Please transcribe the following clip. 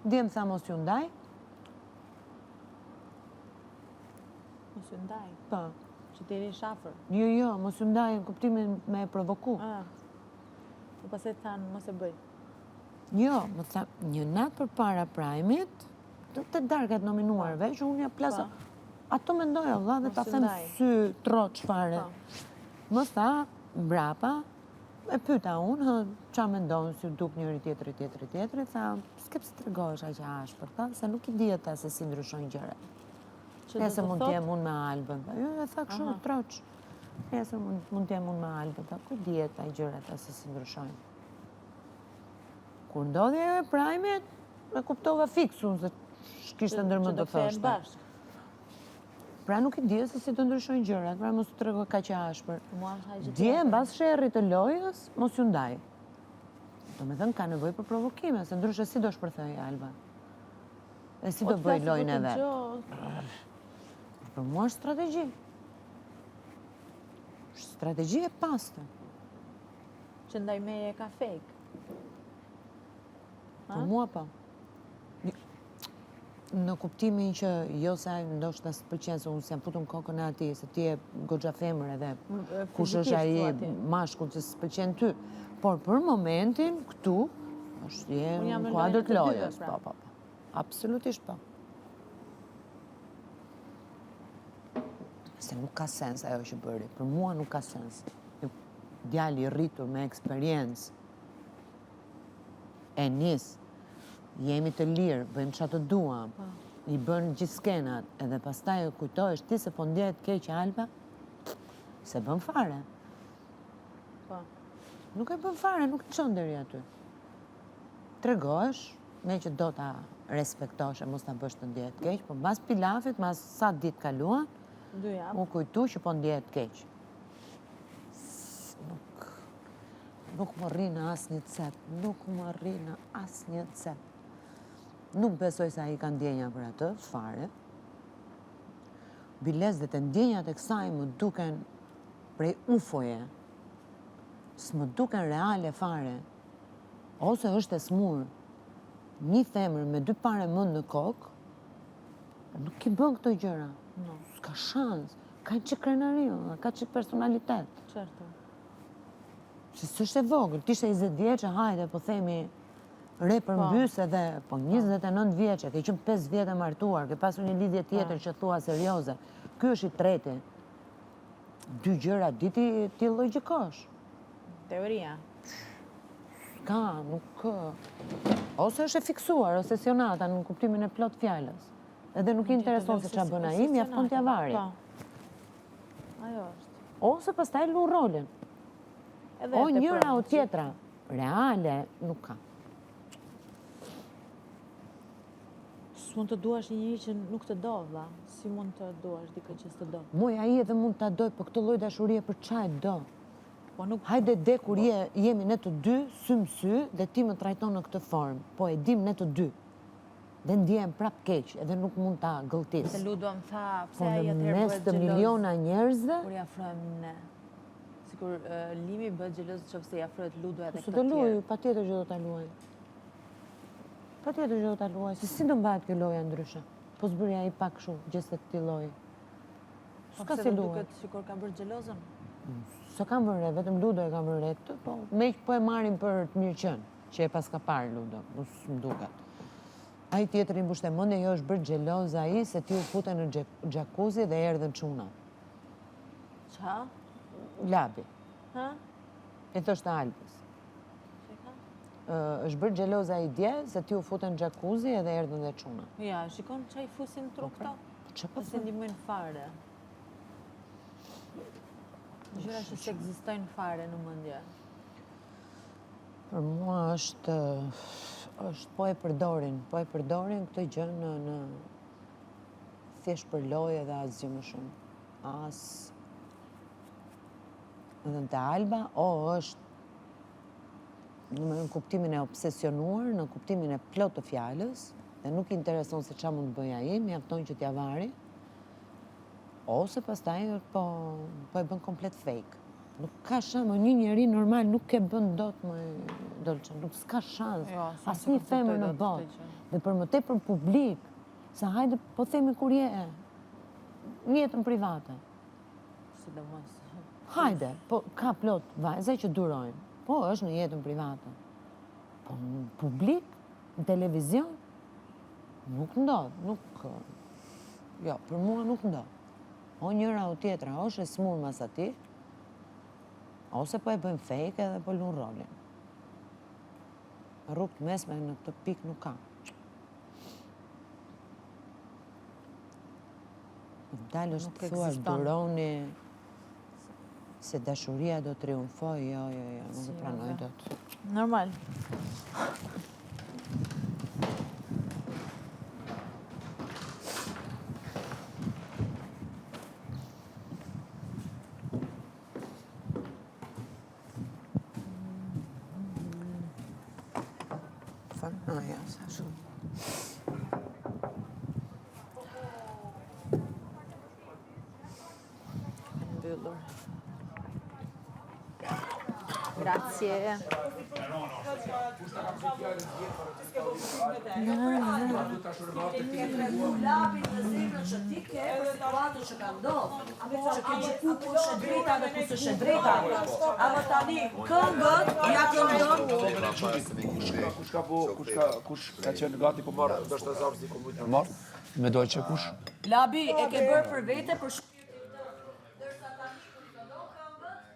Djem tha mos ju ndaj. Mos ju ndaj. Po. Që t'jeni shafër. Jo, mos ju ndaj në kuptimin me provoku. Po pastaj thanë mos e bëj. Jo, më tha, një natë për para Prime-it, të darkat nominuarve, që unë ja plasa. Ato mendoj Allah dhe ta them sy troç fare. Më tha, mbrapa, e pyeta unë, qa mendojnë si duk njëri tjetëri, tha, s'ke pse t'rregohesh aq e ashpër, tha, se nuk i dihet ta se si ndryshojnë gjërat. Nëse mund t'jem unë me Albën, jo, e tha kështu troç. Nëse mund t'jem unë me Albën, tha, ku dihet ta gjërat ta se si ndryshojnë. Kur ndodhi e Prime-it, me kuptova fiksun se kishte ndërmend të thoshte. Pra nuk i di se si të ndryshojnë gjërat, pra mos t'rregoj kaq e ashpër. Dje mbas sherrit të lojës, mos ju ndaj. Domethënë ka nevojë për provokime, se ndryshe si do shpërthej Alba. E si do bëj lojën e vet. Për mua është strategji. Strategji e pastër. Që ndaj meje ka fake. Për mua po. Në kuptimin që jo se ndoshta s'pëlqen se unë s'jam futur në kokën e atij, se ti je goxha femër edhe kush është ai mashkull që s'pëlqen ty. Por për momentin këtu është je në kuadër të lojës. Po. Absolutisht po. Se nuk ka sens ajo që bëri. Për mua nuk ka sens. Djali i rritur me eksperiencë e nis, jemi të lirë, bëjmë që të duam, i bën gjithë skenat, edhe pastaj kujtohesh ti se po ndjehet keq Alba, se bën fare. Nuk e bën fare, nuk të qënë deri aty. Tregohesh, me që do ta respektosh e mos ta bësh të ndjehet keq, po mbas pilafit, mbas sa ditë kaluan, u kujtu që po ndjehet keq. Nuk më rrinë asnjë cep, Nuk besoj se ai ka ndjenja për atë, fare. Bilezdet e ndjenjat e kësaj më duken prej ufoje. S'më duken reale fare. Ose është e smur. Një femër me 2 pare mend në kokë, nuk i bën këto gjëra. S'ka shans. Ka që krenari, ka që personalitet. Certo. Se s'është e vogël, t'ishte 20 vjeçe, hajde, po themi, re për mbys edhe, po 29 vjeçe, ke qenë 5 vjet e martuar, ke pasur një lidhje tjetër që thua serioze. Ky është i treti. 2 gjëra diti ti logjikosh. Teoria. Ka, nuk... Ose është e fiksuar, ose sionata në kuptimin e plot fjalës. Edhe nuk i intereson se ç'a bën ai, mjafton t'ia vari. Ajo është. Ose pastaj lu rolin. O njëra o tjetra. Reale nuk ka. S'mund të duash një njëri që nuk të do, vlla. Si mund të duash dikë që s'të do? Moj, ai edhe mund ta doj, po këtë lloj dashurie për ç'a e do? Hajde de kur jemi ne të dy, sy më sy, dhe ti më trajton në këtë formë. Po e dim ne të dy. Dhe ndjehem prap keq, edhe nuk mund ta gëlltis. Se Ludo më tha, pse Po ai në atëherë mes të miliona njerëzve, kur i afrohemi ne. Sikur Limi bëhet xheloz nëse i afrohet Ludo edhe këto tjerë. Do luaj, patjetër që do ta luaj. Patjetër që do ta luaj, se si do mbahet kjo loja ndryshe? Po s'bëri ai pak kështu, gjeste të këtij lloji. S'ka si luaj. Duket sikur ka bërë xhelozën. S'e kam vënë re, vetëm Ludo e kam vënë re këtë, po me po e marrin për të mirëqen, që e pas ka parë Ludo, më duket. Ai tjetri mbushte mendje, jo është bërë xheloz ai se ti u fute në xhakuzi dhe erdhën çuna. Qa? Labi. Ha? E thoshte Albës. Është bërë xheloz ai dje se ti u fute në xhakuzi edhe erdhën dhe çuna. Ja, shikon çai fusin truk këto. Ç'a po se ndihmojnë fare. Gjëra që s'ekzistojnë fare në mendje. Për mua është po e përdorin këtë gjë në thjesht për lojë dhe asgjë më shumë. Edhe te Alba, është në kuptimin e obsesionuar, në kuptimin e plot të fjalës, dhe nuk i intereson se ç'a mund të bëj ai, mjafton që t'ia vari, ose pastaj po e bën komplet fake. Nuk ka shans, një njeri normal nuk e bën dot më Dolce, nuk s'ka shans. Asnjë femër në botë. Dhe për më tepër publik, sa hajde po themi kur je në jetën private. Sidomos. Hajde, po ka plot vajza që durojnë. Po është në jetën private. Po në publik, në televizion, nuk ndodh, nuk... Jo, për mua nuk ndodh. O njëra o tjetra, o është e smur mas ati, ose po e bëjmë fake edhe po lun rolin. Rrugë të mesme në këtë pikë nuk ka. Dalë është të thuar duroni, se dashuria do triumfoj, jo, nuk e pranoj dot. Normal. Ja, sa shumë. Mbyllur. Grazie. Labin dhe zemrën që ti ke për situatën që ka ndodhë, që ke gjyku ku është e drejta dhe ku s'është e drejta. Apo tani, këngët ja këndon. Kush ka qenë gati po marrë, ndoshta zavzi ku mund të marrë? Me Dolce kush? Labi e ke bërë për vete për